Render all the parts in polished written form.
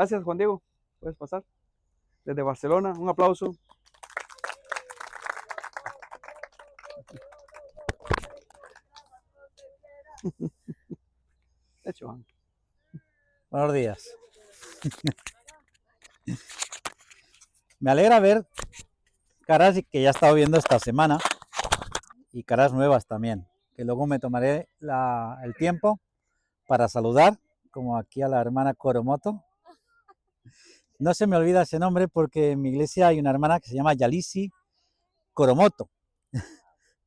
Gracias, Juan Diego. Puedes pasar. Desde Barcelona, un aplauso. Hecho, Juan. Buenos días. Me alegra ver caras que ya he estado viendo esta semana y caras nuevas también, que luego me tomaré el tiempo para saludar, como aquí a la hermana Coromoto. No se me olvida ese nombre porque en mi iglesia hay una hermana que se llama Yalisi Coromoto,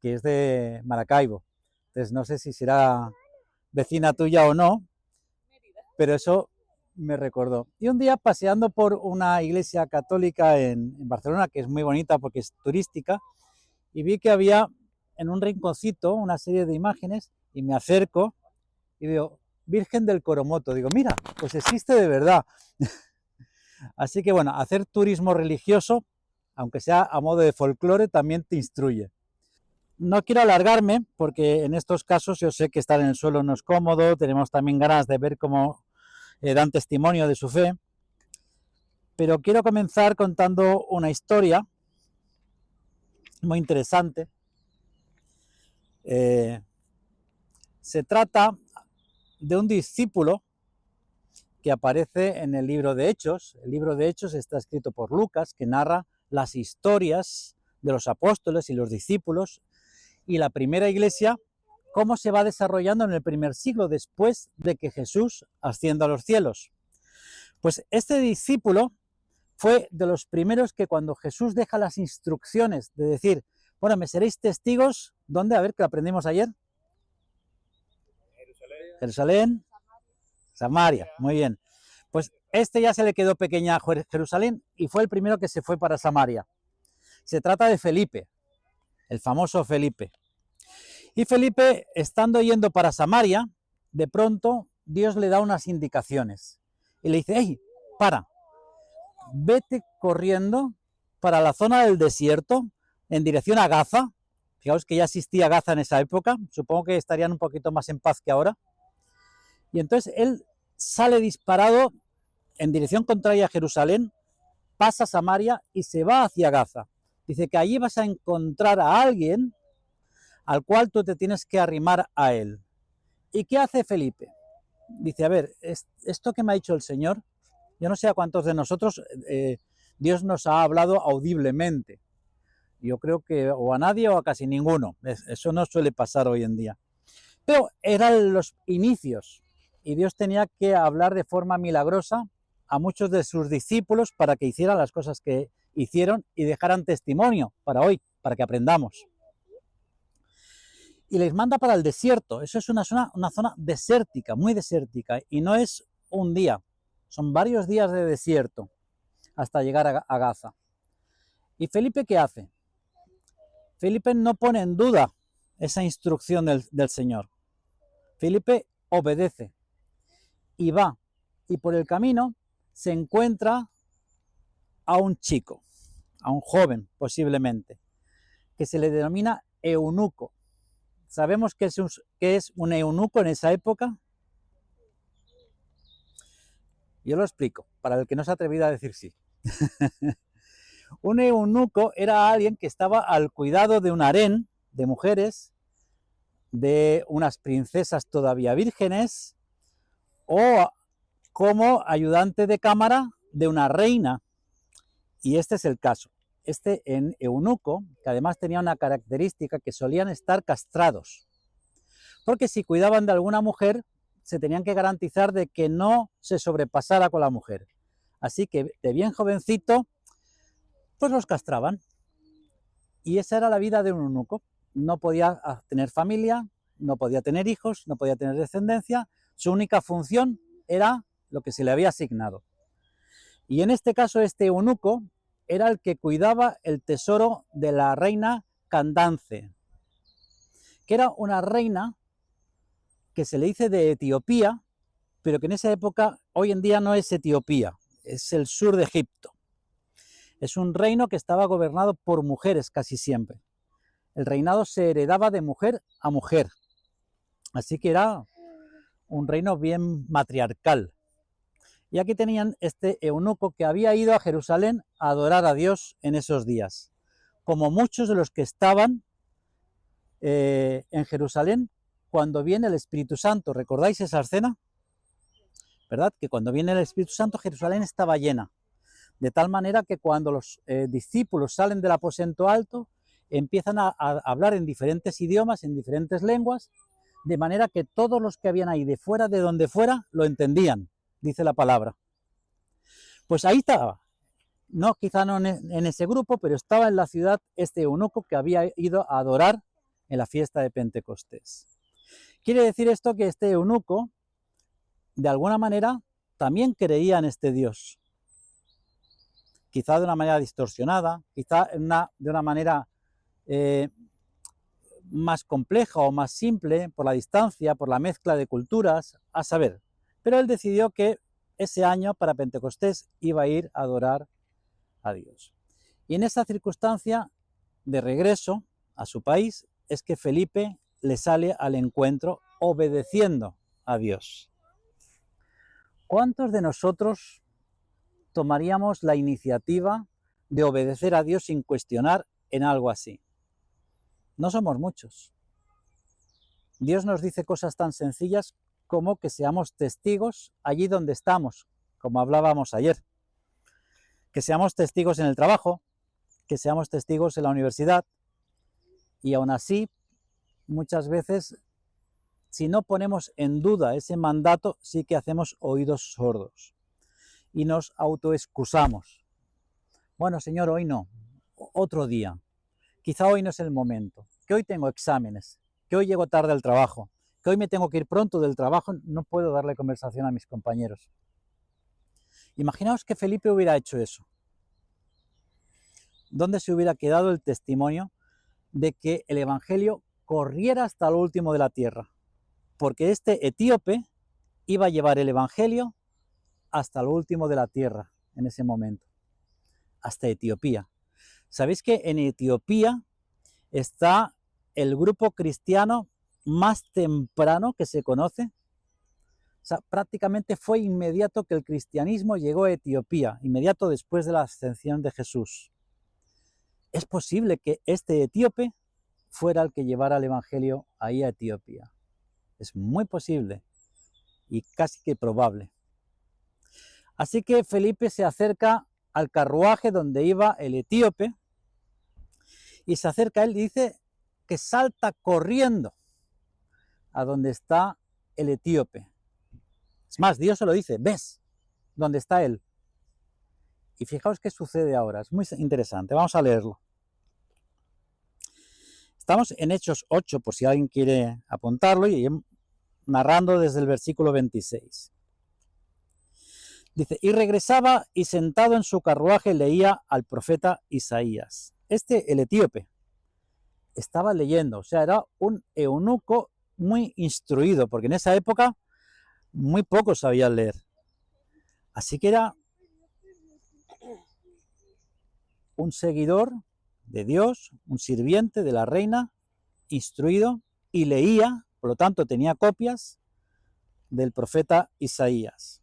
que es de Maracaibo. Entonces no sé si será vecina tuya o no, pero eso me recordó. Y un día paseando por una iglesia católica en Barcelona, que es muy bonita porque es turística, y vi que había en un rinconcito una serie de imágenes y me acerco y digo, Virgen del Coromoto. Digo, mira, pues existe de verdad. Así que bueno, hacer turismo religioso, aunque sea a modo de folclore, también te instruye. No quiero alargarme porque en estos casos yo sé que estar en el suelo no es cómodo, tenemos también ganas de ver cómo dan testimonio de su fe, pero quiero comenzar contando una historia muy interesante. Se trata de un discípulo que aparece en el libro de Hechos. El libro de Hechos está escrito por Lucas, que narra las historias de los apóstoles y los discípulos y la primera iglesia, cómo se va desarrollando en el primer siglo después de que Jesús ascienda a los cielos. Pues este discípulo fue de los primeros que cuando Jesús deja las instrucciones de decir, bueno, me seréis testigos, ¿dónde? A ver, que aprendimos ayer. Jerusalén, Samaria, muy bien. Pues este ya se le quedó pequeña a Jerusalén y fue el primero que se fue para Samaria. Se trata de Felipe, el famoso Felipe. Y Felipe, estando yendo para Samaria, de pronto Dios le da unas indicaciones y le dice, hey, para, vete corriendo para la zona del desierto en dirección a Gaza. Fijaos que ya existía Gaza en esa época, supongo que estarían un poquito más en paz que ahora. Y entonces él sale disparado en dirección contraria a Jerusalén, pasa Samaria y se va hacia Gaza. Dice que allí vas a encontrar a alguien al cual tú te tienes que arrimar a él. ¿Y qué hace Felipe? Dice, a ver, esto que me ha dicho el Señor, yo no sé a cuántos de nosotros Dios nos ha hablado audiblemente. Yo creo que o a nadie o a casi ninguno. Eso no suele pasar hoy en día. Pero eran los inicios y Dios tenía que hablar de forma milagrosa a muchos de sus discípulos para que hicieran las cosas que hicieron y dejaran testimonio para hoy, para que aprendamos. Y les manda para el desierto. Eso es una zona desértica, muy desértica, y no es un día, son varios días de desierto hasta llegar a Gaza. ¿Y Felipe qué hace? Felipe no pone en duda esa instrucción del Señor. Felipe obedece y va, y por el camino se encuentra a un chico, a un joven posiblemente, que se le denomina eunuco. ¿Sabemos qué es un eunuco en esa época? Yo lo explico, para el que no se ha atrevido a decir sí. Un eunuco era alguien que estaba al cuidado de un harén de mujeres, de unas princesas todavía vírgenes, o como ayudante de cámara de una reina. Y este es el caso. Este en eunuco, que además tenía una característica que solían estar castrados, porque si cuidaban de alguna mujer, se tenían que garantizar de que no se sobrepasara con la mujer. Así que de bien jovencito, pues los castraban. Y esa era la vida de un eunuco. No podía tener familia, no podía tener hijos, no podía tener descendencia. Su única función era lo que se le había asignado. Y en este caso, este eunuco era el que cuidaba el tesoro de la reina Candance, que era una reina que se le dice de Etiopía, pero que en esa época, hoy en día no es Etiopía, es el sur de Egipto. Es un reino que estaba gobernado por mujeres casi siempre. El reinado se heredaba de mujer a mujer, así que era un reino bien matriarcal. Y aquí tenían este eunuco que había ido a Jerusalén a adorar a Dios en esos días, como muchos de los que estaban en Jerusalén cuando viene el Espíritu Santo. ¿Recordáis esa escena? ¿Verdad? Que cuando viene el Espíritu Santo, Jerusalén estaba llena, de tal manera que cuando los discípulos salen del aposento alto, empiezan a hablar en diferentes idiomas, en diferentes lenguas, de manera que todos los que habían ahí, de fuera, de donde fuera, lo entendían, dice la palabra. Pues ahí estaba, no, quizá no en ese grupo, pero estaba en la ciudad este eunuco que había ido a adorar en la fiesta de Pentecostés. Quiere decir esto que este eunuco, de alguna manera, también creía en este Dios. Quizá de una manera distorsionada, quizá de una manera más compleja o más simple, por la distancia, por la mezcla de culturas, a saber. Pero él decidió que ese año, para Pentecostés, iba a ir a adorar a Dios. Y en esa circunstancia, de regreso a su país, es que Felipe le sale al encuentro obedeciendo a Dios. ¿Cuántos de nosotros tomaríamos la iniciativa de obedecer a Dios sin cuestionar en algo así? No somos muchos. Dios nos dice cosas tan sencillas como que seamos testigos allí donde estamos, como hablábamos ayer. Que seamos testigos en el trabajo, que seamos testigos en la universidad, y aún así, muchas veces, si no ponemos en duda ese mandato, sí que hacemos oídos sordos y nos autoexcusamos. Bueno, Señor, hoy no, otro día. Quizá hoy no es el momento, que hoy tengo exámenes, que hoy llego tarde al trabajo, que hoy me tengo que ir pronto del trabajo, no puedo darle conversación a mis compañeros. Imaginaos que Felipe hubiera hecho eso. ¿Dónde se hubiera quedado el testimonio de que el evangelio corriera hasta lo último de la tierra? Porque este etíope iba a llevar el evangelio hasta lo último de la tierra en ese momento, hasta Etiopía. ¿Sabéis que en Etiopía está el grupo cristiano más temprano que se conoce? O sea, prácticamente fue inmediato que el cristianismo llegó a Etiopía, inmediato después de la ascensión de Jesús. Es posible que este etíope fuera el que llevara el evangelio ahí a Etiopía. Es muy posible y casi que probable. Así que Felipe se acerca al carruaje donde iba el etíope y se acerca a él y dice que salta corriendo a donde está el etíope. Es más, Dios se lo dice, ¿ves dónde está él? Y fijaos qué sucede ahora, es muy interesante, vamos a leerlo. Estamos en Hechos 8, por si alguien quiere apuntarlo, y narrando desde el versículo 26. Dice, y regresaba y sentado en su carruaje leía al profeta Isaías. El etíope, estaba leyendo, o sea, era un eunuco muy instruido, porque en esa época muy pocos sabían leer. Así que era un seguidor de Dios, un sirviente de la reina, instruido, y leía, por lo tanto tenía copias del profeta Isaías.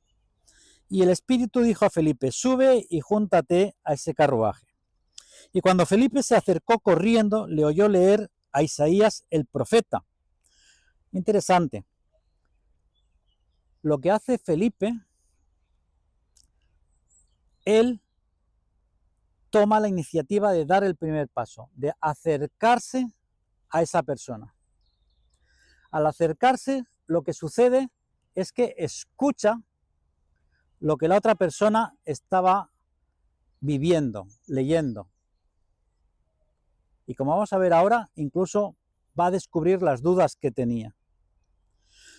Y el Espíritu dijo a Felipe, sube y júntate a ese carruaje. Y cuando Felipe se acercó corriendo, le oyó leer a Isaías el profeta. Interesante. Lo que hace Felipe, él toma la iniciativa de dar el primer paso, de acercarse a esa persona. Al acercarse, lo que sucede es que escucha lo que la otra persona estaba viviendo, leyendo. Y como vamos a ver ahora, incluso va a descubrir las dudas que tenía.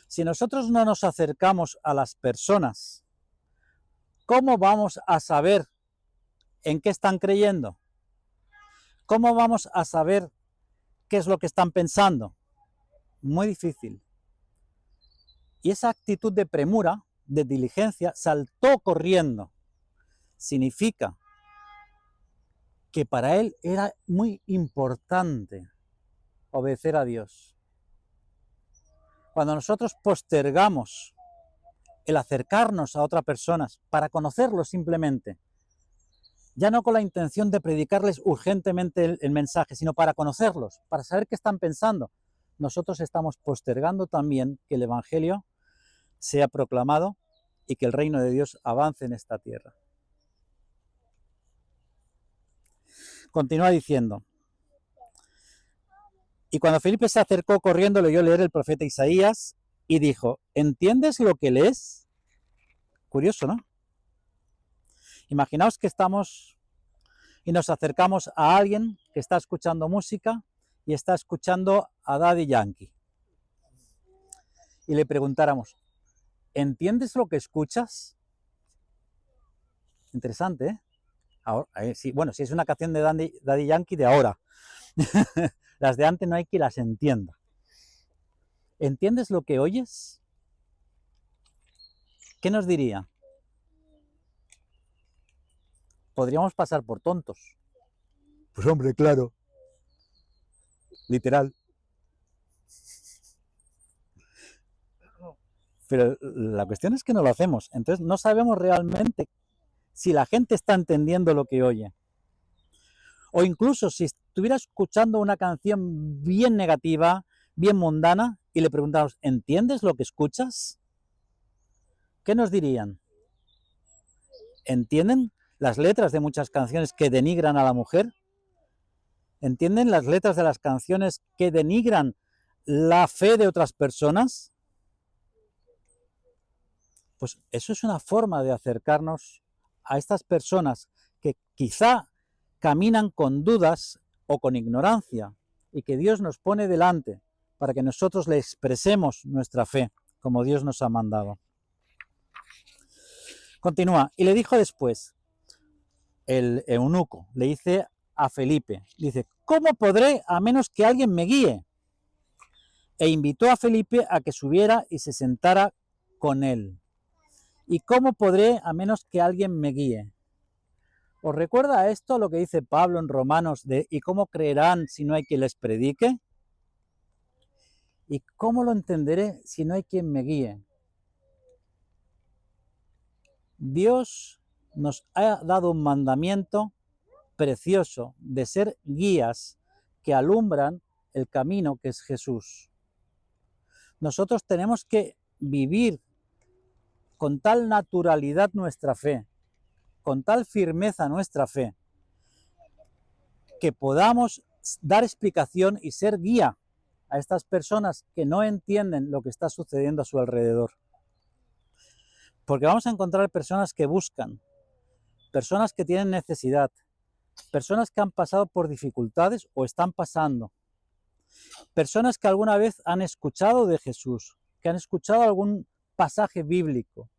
Si nosotros no nos acercamos a las personas, ¿cómo vamos a saber en qué están creyendo? ¿Cómo vamos a saber qué es lo que están pensando? Muy difícil. Y esa actitud de premura, de diligencia, saltó corriendo. Significa que para él era muy importante obedecer a Dios. Cuando nosotros postergamos el acercarnos a otras personas para conocerlos simplemente. Ya no con la intención de predicarles urgentemente el mensaje, sino para conocerlos, para saber qué están pensando. Nosotros estamos postergando también que el Evangelio sea proclamado y que el reino de Dios avance en esta tierra. Continúa diciendo: y cuando Felipe se acercó corriendo, le oyó leer el profeta Isaías y dijo: ¿entiendes lo que lees? Curioso, ¿no? Imaginaos que estamos y nos acercamos a alguien que está escuchando música y está escuchando a Daddy Yankee. Y le preguntáramos: ¿entiendes lo que escuchas? Interesante, ¿eh? Ahora, sí, bueno, si es una canción de Daddy Yankee de ahora. Las de antes no hay que las entienda. ¿Entiendes lo que oyes? ¿Qué nos diría? Podríamos pasar por tontos. Pues hombre, claro. Literal. Pero la cuestión es que no lo hacemos. Entonces no sabemos realmente si la gente está entendiendo lo que oye. O incluso si estuviera escuchando una canción bien negativa, bien mundana, y le preguntamos: ¿entiendes lo que escuchas? ¿Qué nos dirían? ¿Entienden las letras de muchas canciones que denigran a la mujer? ¿Entienden las letras de las canciones que denigran la fe de otras personas? Pues eso es una forma de acercarnos a estas personas que quizá caminan con dudas o con ignorancia y que Dios nos pone delante para que nosotros le expresemos nuestra fe como Dios nos ha mandado. Continúa: y le dijo después el eunuco, le dice a Felipe, dice: ¿cómo podré a menos que alguien me guíe? E invitó a Felipe a que subiera y se sentara con él. ¿Y cómo podré a menos que alguien me guíe? ¿Os recuerda esto lo que dice Pablo en Romanos de ¿y cómo creerán si no hay quien les predique? ¿Y cómo lo entenderé si no hay quien me guíe? Dios nos ha dado un mandamiento precioso de ser guías que alumbran el camino que es Jesús. Nosotros tenemos que vivir con tal naturalidad nuestra fe, con tal firmeza nuestra fe, que podamos dar explicación y ser guía a estas personas que no entienden lo que está sucediendo a su alrededor. Porque vamos a encontrar personas que buscan, personas que tienen necesidad, personas que han pasado por dificultades o están pasando, personas que alguna vez han escuchado de Jesús, que han escuchado algún pasaje bíblico,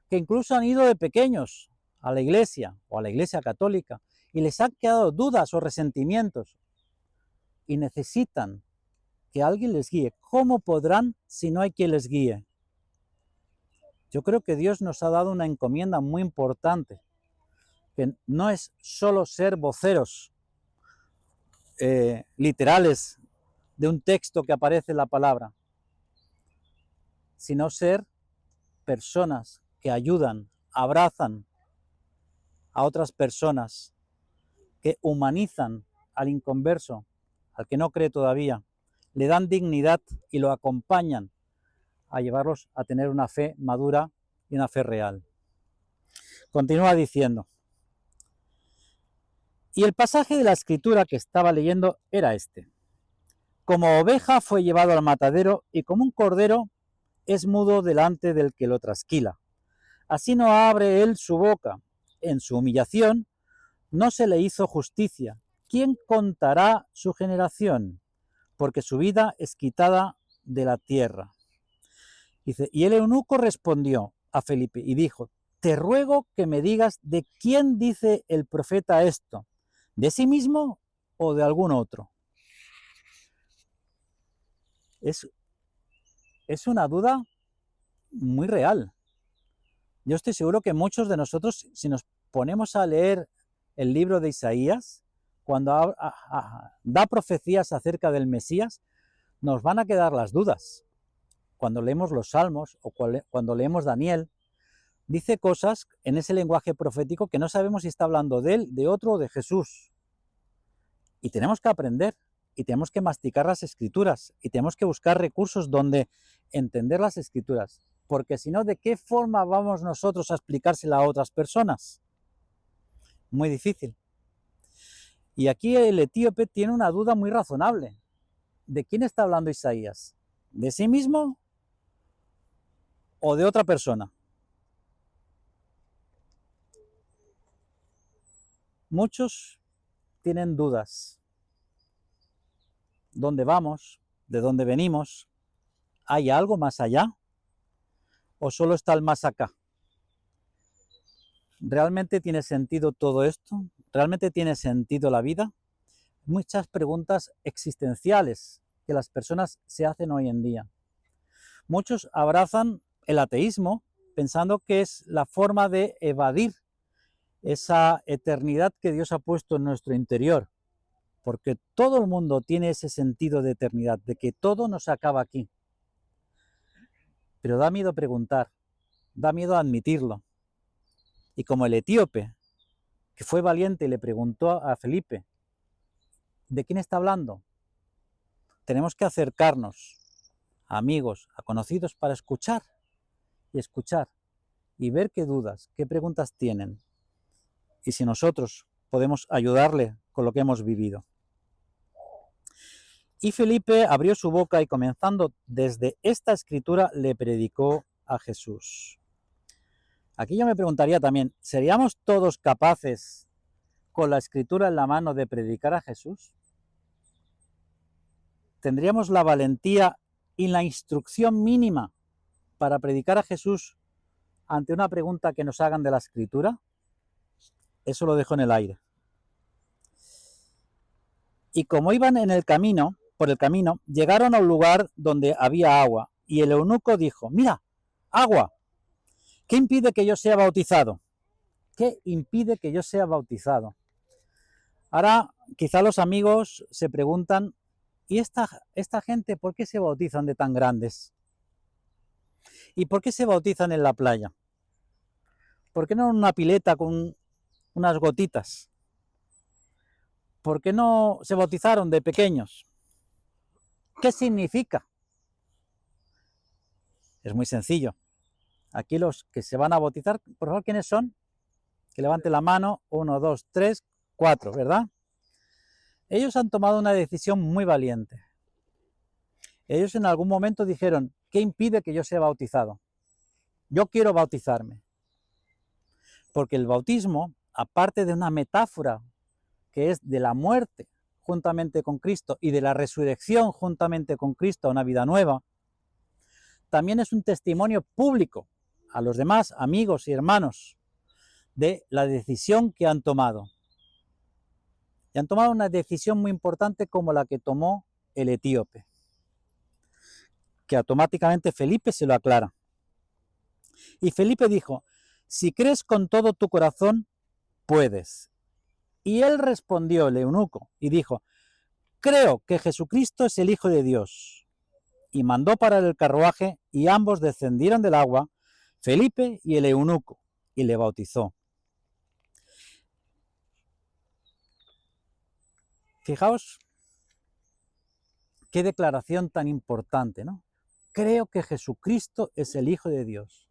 que incluso han ido de pequeños a la iglesia o a la iglesia católica y les han quedado dudas o resentimientos y necesitan que alguien les guíe. ¿Cómo podrán si no hay quien les guíe? Yo creo que Dios nos ha dado una encomienda muy importante, que no es solo ser voceros literales de un texto que aparece en la palabra, sino ser personas que ayudan, abrazan a otras personas, que humanizan al inconverso, al que no cree todavía, le dan dignidad y lo acompañan a llevarlos a tener una fe madura y una fe real. Continúa diciendo: y el pasaje de la escritura que estaba leyendo era este: como oveja fue llevado al matadero y como un cordero es mudo delante del que lo trasquila. Así no abre él su boca. En su humillación no se le hizo justicia. ¿Quién contará su generación? Porque su vida es quitada de la tierra. Dice: y el eunuco respondió a Felipe y dijo: te ruego que me digas de quién dice el profeta esto, ¿de sí mismo o de algún otro? Es una duda muy real. Yo estoy seguro que muchos de nosotros, si nos ponemos a leer el libro de Isaías, cuando da profecías acerca del Mesías, nos van a quedar las dudas. Cuando leemos los Salmos o cuando leemos Daniel, dice cosas en ese lenguaje profético que no sabemos si está hablando de él, de otro o de Jesús. Y tenemos que aprender, y tenemos que masticar las escrituras, y tenemos que buscar recursos donde entender las escrituras, porque si no, ¿de qué forma vamos nosotros a explicársela a otras personas? Muy difícil. Y aquí el etíope tiene una duda muy razonable. ¿De quién está hablando Isaías? ¿De sí mismo o de otra persona? Muchos tienen dudas. ¿Dónde vamos? ¿De dónde venimos? ¿Hay algo más allá? ¿O solo está el más acá? ¿Realmente tiene sentido todo esto? ¿Realmente tiene sentido la vida? Muchas preguntas existenciales que las personas se hacen hoy en día. Muchos abrazan el ateísmo pensando que es la forma de evadir esa eternidad que Dios ha puesto en nuestro interior, porque todo el mundo tiene ese sentido de eternidad, de que todo nos acaba aquí. Pero da miedo preguntar, da miedo admitirlo. Y como el etíope, que fue valiente y le preguntó a Felipe, ¿de quién está hablando? Tenemos que acercarnos a amigos, a conocidos, para escuchar y ver qué dudas, qué preguntas tienen. Y si nosotros podemos ayudarle con lo que hemos vivido. Y Felipe abrió su boca y comenzando desde esta escritura le predicó a Jesús. Aquí yo me preguntaría también, ¿seríamos todos capaces con la escritura en la mano de predicar a Jesús? ¿Tendríamos la valentía y la instrucción mínima para predicar a Jesús ante una pregunta que nos hagan de la escritura? Eso lo dejo en el aire. Y como iban en el camino, por el camino, llegaron a un lugar donde había agua, y el eunuco dijo, mira, agua, ¿qué impide que yo sea bautizado? ¿Qué impide que yo sea bautizado? Ahora, quizá los amigos se preguntan, ¿y esta gente por qué se bautizan de tan grandes? ¿Y por qué se bautizan en la playa? ¿Por qué no en una pileta con unas gotitas? ¿Por qué no se bautizaron de pequeños? ¿Qué significa? Es muy sencillo. Aquí los que se van a bautizar, por favor, ¿quiénes son? Que levante la mano. 1, 2, 3, 4, ¿verdad? Ellos han tomado una decisión muy valiente. Ellos en algún momento dijeron, ¿qué impide que yo sea bautizado? Yo quiero bautizarme. Porque el bautismo, aparte de una metáfora que es de la muerte juntamente con Cristo y de la resurrección juntamente con Cristo a una vida nueva, también es un testimonio público a los demás amigos y hermanos de la decisión que han tomado. Y han tomado una decisión muy importante como la que tomó el etíope, que automáticamente Felipe se lo aclara. Y Felipe dijo, si crees con todo tu corazón, puedes. Y él respondió, el eunuco, y dijo, creo que Jesucristo es el Hijo de Dios. Y mandó parar el carruaje y ambos descendieron del agua, Felipe y el eunuco, y le bautizó. Fijaos qué declaración tan importante, ¿no? Creo que Jesucristo es el Hijo de Dios.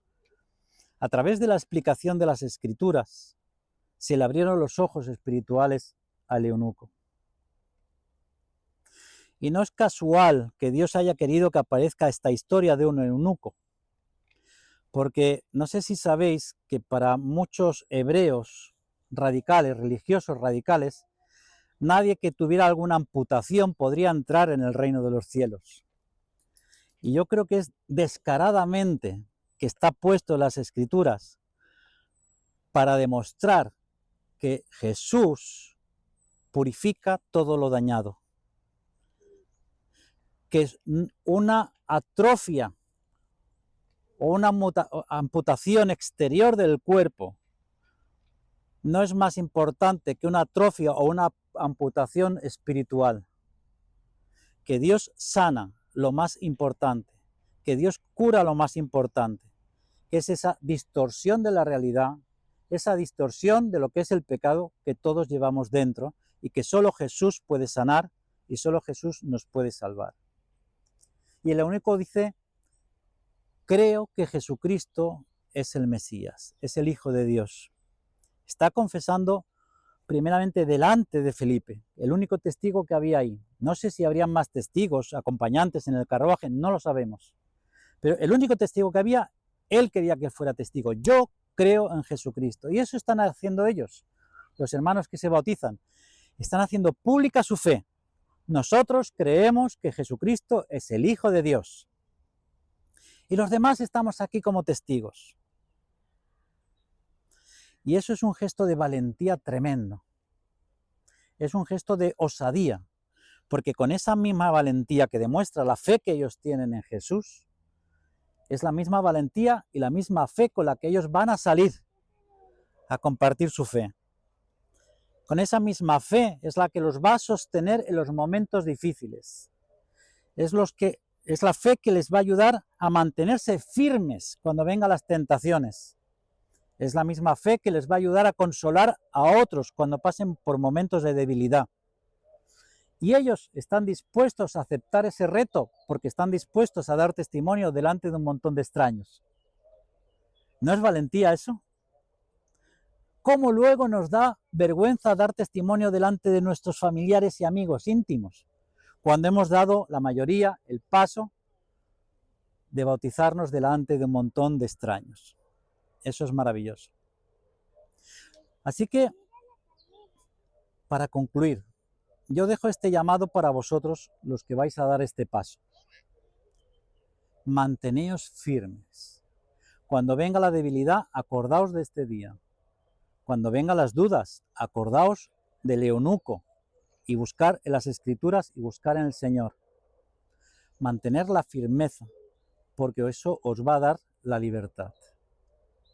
A través de la explicación de las Escrituras, se le abrieron los ojos espirituales al eunuco. Y no es casual que Dios haya querido que aparezca esta historia de un eunuco, porque no sé si sabéis que para muchos hebreos radicales, religiosos radicales, nadie que tuviera alguna amputación podría entrar en el reino de los cielos. Y yo creo que es descaradamente que está puesto en las Escrituras para demostrar que Jesús purifica todo lo dañado, que es una atrofia o una amputación exterior del cuerpo no es más importante que una atrofia o una amputación espiritual. Que Dios sana lo más importante, que Dios cura lo más importante, que es esa distorsión de la realidad, esa distorsión de lo que es el pecado que todos llevamos dentro y que solo Jesús puede sanar y solo Jesús nos puede salvar. Y el único dice, creo que Jesucristo es el Mesías, es el Hijo de Dios. Está confesando primeramente delante de Felipe, el único testigo que había ahí. No sé si habrían más testigos, acompañantes en el carruaje, no lo sabemos. Pero el único testigo que había, él quería que fuera testigo. Yo creo en Jesucristo. Y eso están haciendo ellos, los hermanos que se bautizan. Están haciendo pública su fe. Nosotros creemos que Jesucristo es el Hijo de Dios. Y los demás estamos aquí como testigos. Y eso es un gesto de valentía tremendo. Es un gesto de osadía, porque con esa misma valentía que demuestra la fe que ellos tienen en Jesús, es la misma valentía y la misma fe con la que ellos van a salir a compartir su fe. Con esa misma fe es la que los va a sostener en los momentos difíciles. Es la fe que les va a ayudar a mantenerse firmes cuando vengan las tentaciones. Es la misma fe que les va a ayudar a consolar a otros cuando pasen por momentos de debilidad. Y ellos están dispuestos a aceptar ese reto porque están dispuestos a dar testimonio delante de un montón de extraños. ¿No es valentía eso? ¿Cómo luego nos da vergüenza dar testimonio delante de nuestros familiares y amigos íntimos? Cuando hemos dado, la mayoría, el paso de bautizarnos delante de un montón de extraños. Eso es maravilloso. Así que, para concluir, yo dejo este llamado para vosotros, los que vais a dar este paso. Manteneos firmes. Cuando venga la debilidad, acordaos de este día. Cuando vengan las dudas, acordaos del eunuco y buscar en las Escrituras y buscar en el Señor. Mantener la firmeza, porque eso os va a dar la libertad.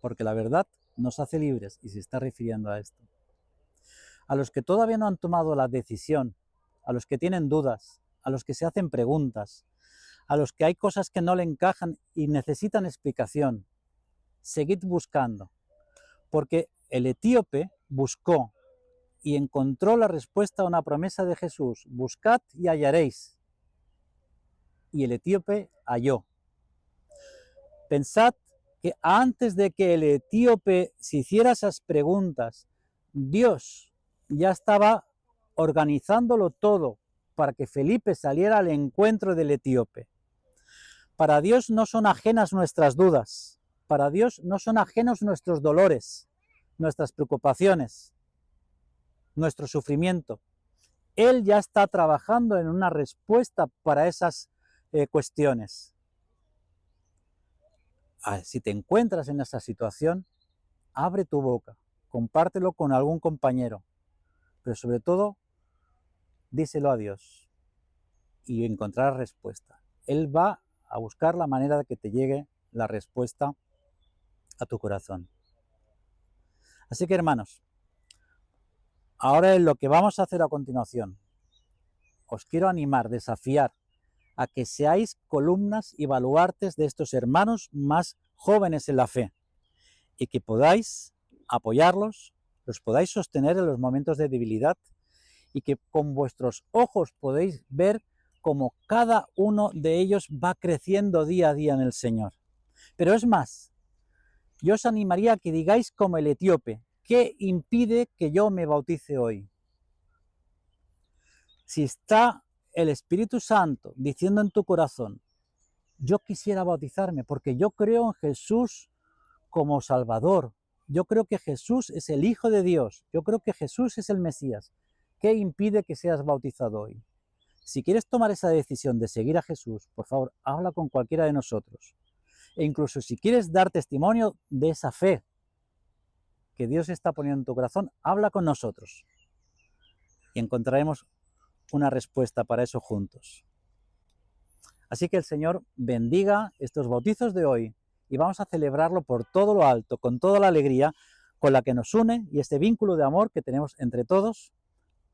Porque la verdad nos hace libres y se está refiriendo a esto. A los que todavía no han tomado la decisión, a los que tienen dudas, a los que se hacen preguntas, a los que hay cosas que no le encajan y necesitan explicación, seguid buscando, porque el etíope buscó y encontró la respuesta a una promesa de Jesús: buscad y hallaréis. Y el etíope halló. Pensad que antes de que el etíope se hiciera esas preguntas, Dios ya estaba organizándolo todo para que Felipe saliera al encuentro del etíope. Para Dios no son ajenas nuestras dudas, para Dios no son ajenos nuestros dolores, nuestras preocupaciones, nuestro sufrimiento. Él ya está trabajando en una respuesta para esas cuestiones. Si te encuentras en esa situación, abre tu boca, compártelo con algún compañero, pero sobre todo, díselo a Dios y encontrarás respuesta. Él va a buscar la manera de que te llegue la respuesta a tu corazón. Así que, hermanos, ahora es lo que vamos a hacer a continuación. Os quiero animar, desafiar a que seáis columnas y baluartes de estos hermanos más jóvenes en la fe y que podáis apoyarlos, los podáis sostener en los momentos de debilidad y que con vuestros ojos podéis ver cómo cada uno de ellos va creciendo día a día en el Señor. Pero es más, yo os animaría a que digáis como el etíope: ¿qué impide que yo me bautice hoy? Si está el Espíritu Santo diciendo en tu corazón: yo quisiera bautizarme porque yo creo en Jesús como Salvador, yo creo que Jesús es el Hijo de Dios, yo creo que Jesús es el Mesías, ¿qué impide que seas bautizado hoy? Si quieres tomar esa decisión de seguir a Jesús, por favor, habla con cualquiera de nosotros. E incluso si quieres dar testimonio de esa fe que Dios está poniendo en tu corazón, habla con nosotros y encontraremos una respuesta para eso juntos. Así que el Señor bendiga estos bautizos de hoy y vamos a celebrarlo por todo lo alto, con toda la alegría con la que nos une y este vínculo de amor que tenemos entre todos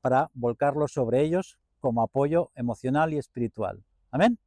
para volcarlo sobre ellos como apoyo emocional y espiritual. Amén.